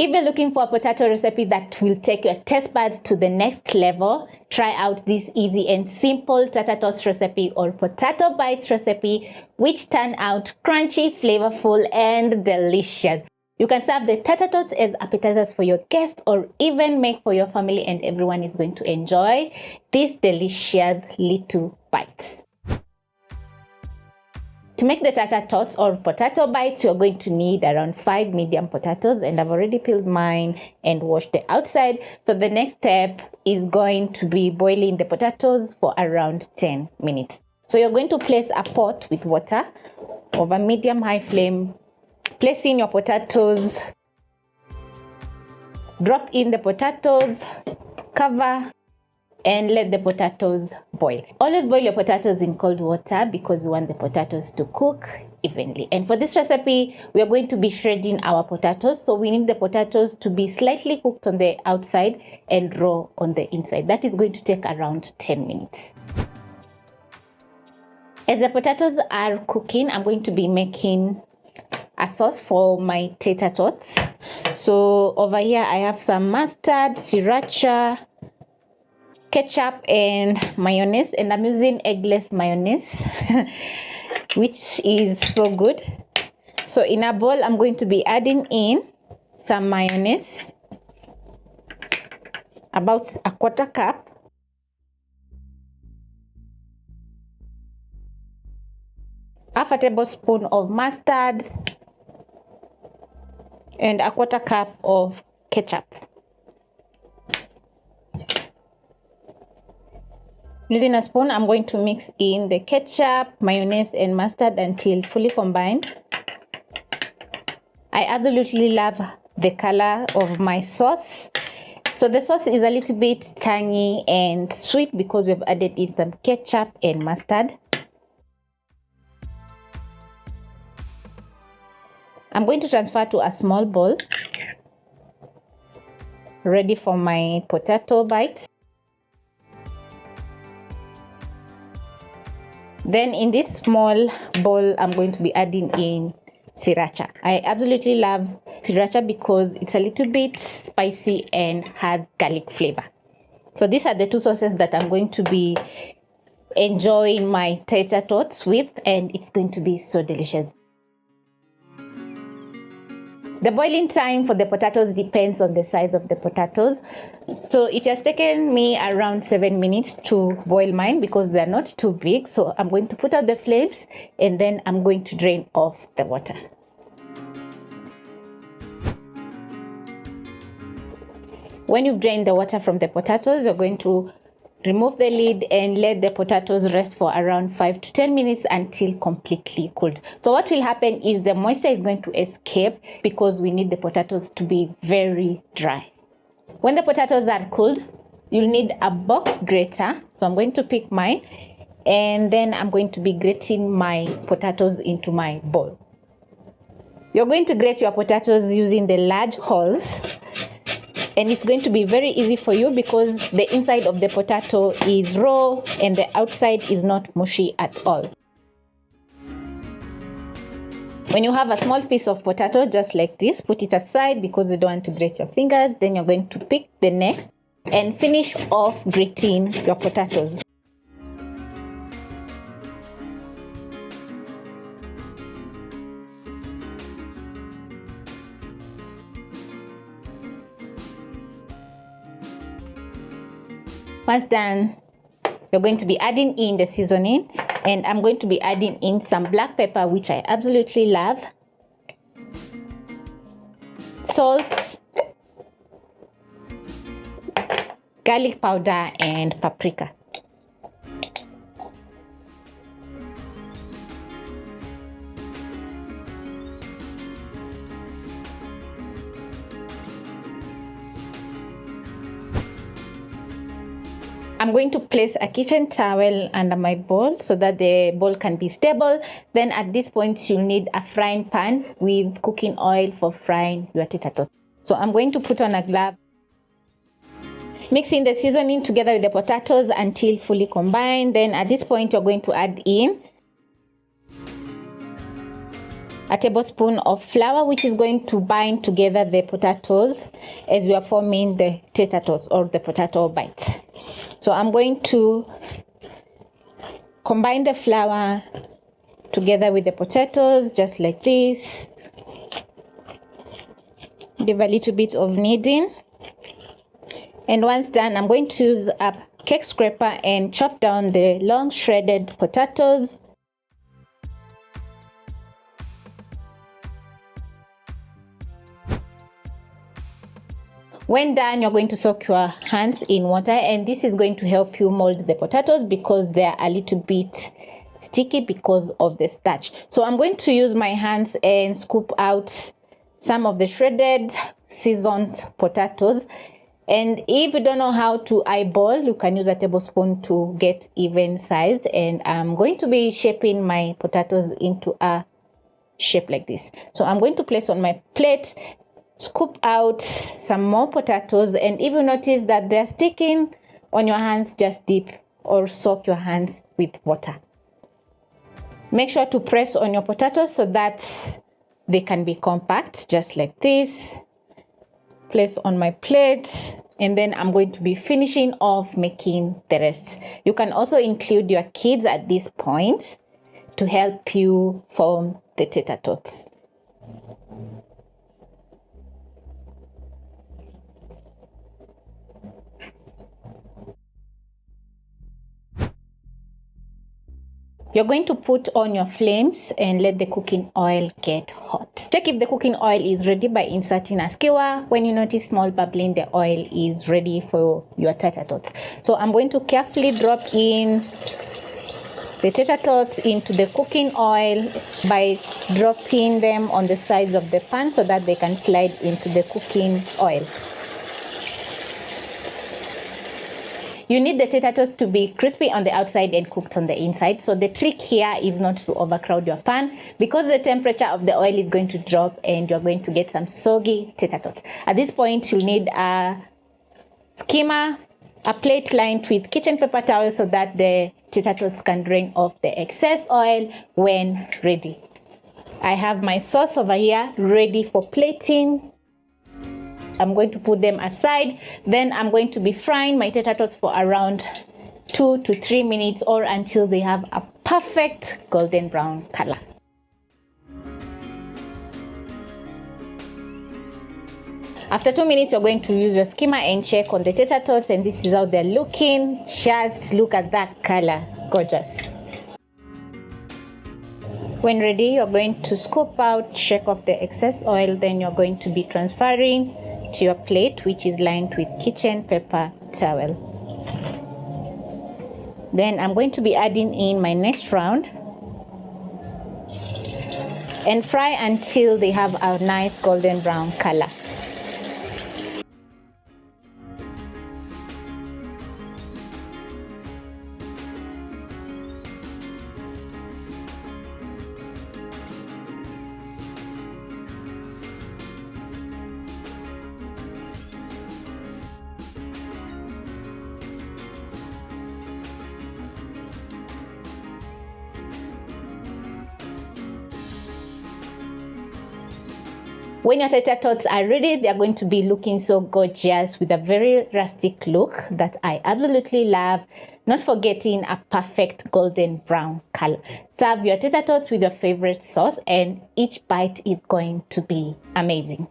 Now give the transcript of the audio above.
If you're looking for a potato recipe that will take your taste buds to the next level, try out this easy and simple tater tots recipe or potato bites recipe, which turn out crunchy, flavorful, and delicious. You can serve the tater tots as appetizers for your guests or even make for your family, and everyone is going to enjoy these delicious little bites. To make the tater tots or potato bites, you're going to need around 5 medium potatoes, and I've already peeled mine and washed the outside. So the next step is going to be boiling the potatoes for around 10 minutes. So you're going to place a pot with water over medium-high flame. Place in your potatoes, drop in the potatoes, cover, and let the potatoes boil. Always boil your potatoes in cold water because you want the potatoes to cook evenly. And for this recipe, we are going to be shredding our potatoes. So we need the potatoes to be slightly cooked on the outside and raw on the inside. That is going to take around 10 minutes. As the potatoes are cooking, I'm going to be making a sauce for my tater tots. So over here, I have some mustard, sriracha, ketchup and mayonnaise, and I'm using Eggless mayonnaise which is so good. So in a bowl, I'm going to be adding in some mayonnaise, about a quarter cup, half a tablespoon of mustard, and a quarter cup of ketchup. Using a spoon, I'm going to mix in the ketchup, mayonnaise, and mustard until fully combined. I absolutely love the color of my sauce. So the sauce is a little bit tangy and sweet because we've added in some ketchup and mustard. I'm going to transfer to a small bowl, ready for my potato bites. Then in this small bowl, I'm going to be adding in Sriracha. I absolutely love Sriracha because it's a little bit spicy and has garlic flavor. So these are the two sauces that I'm going to be enjoying my tater tots with, and it's going to be so delicious. The boiling time for the potatoes depends on the size of the potatoes. So it has taken me around 7 minutes to boil mine because they're not too big. So I'm going to put out the flames and then I'm going to drain off the water. When you've drained the water from the potatoes, you're going to remove the lid and let the potatoes rest for around 5 to 10 minutes until completely cooled. So what will happen is the moisture is going to escape because we need the potatoes to be very dry. When the potatoes are cooled, you'll need a box grater. So I'm going to pick mine and then I'm going to be grating my potatoes into my bowl. You're going to grate your potatoes using the large holes. And it's going to be very easy for you because the inside of the potato is raw and the outside is not mushy at all. When you have a small piece of potato just like this, put it aside because you don't want to grate your fingers. Then you're going to pick the next and finish off grating your potatoes. Once done, you're going to be adding in the seasoning, and I'm going to be adding in some black pepper, which I absolutely love, salt, garlic powder, and paprika. I'm going to place a kitchen towel under my bowl so that the bowl can be stable. Then at this point, you'll need a frying pan with cooking oil for frying your tater tots. So I'm going to put on a glove. Mixing the seasoning together with the potatoes until fully combined. Then at this point, you're going to add in a tablespoon of flour, which is going to bind together the potatoes as we are forming the tater tots or the potato bites. So I'm going to combine the flour together with the potatoes just like this. Give a little bit of kneading, and once done, I'm going to use a cake scraper and chop down the long shredded potatoes. When done, you're going to soak your hands in water, and this is going to help you mold the potatoes because they're a little bit sticky because of the starch. So I'm going to use my hands and scoop out some of the shredded seasoned potatoes. And if you don't know how to eyeball, you can use a tablespoon to get even sized. And I'm going to be shaping my potatoes into a shape like this. So I'm going to place on my plate, scoop out some more potatoes, and if you notice that they're sticking on your hands, just dip or soak your hands with water. Make sure to press on your potatoes so that they can be compact, just like this. Place on my plate, and then I'm going to be finishing off making the rest. You can also include your kids at this point to help you form the tater tots. You're going to put on your flames and let the cooking oil get hot. Check if the cooking oil is ready by inserting a skewer. When you notice small bubbling, the oil is ready for your tater tots. So I'm going to carefully drop in the tater tots into the cooking oil by dropping them on the sides of the pan so that they can slide into the cooking oil. You need the tater tots to be crispy on the outside and cooked on the inside. So the trick here is not to overcrowd your pan because the temperature of the oil is going to drop and you're going to get some soggy tater tots. At this point, you'll need a skimmer, a plate lined with kitchen paper towel so that the tater tots can drain off the excess oil when ready. I have my sauce over here ready for plating. I'm going to put them aside. Then I'm going to be frying my tater tots for around 2 to 3 minutes or until they have a perfect golden brown color. After 2 minutes, you're going to use your skimmer and check on the tater tots, and this is how they're looking. Just look at that color, gorgeous. When ready, you're going to scoop out, shake off the excess oil, then you're going to be transferring to your plate, which is lined with kitchen paper towel. Then I'm going to be adding in my next round and fry until they have a nice golden brown color. When your tater tots are ready, they are going to be looking so gorgeous with a very rustic look that I absolutely love, not forgetting a perfect golden brown color. Serve your tater tots with your favorite sauce and each bite is going to be amazing.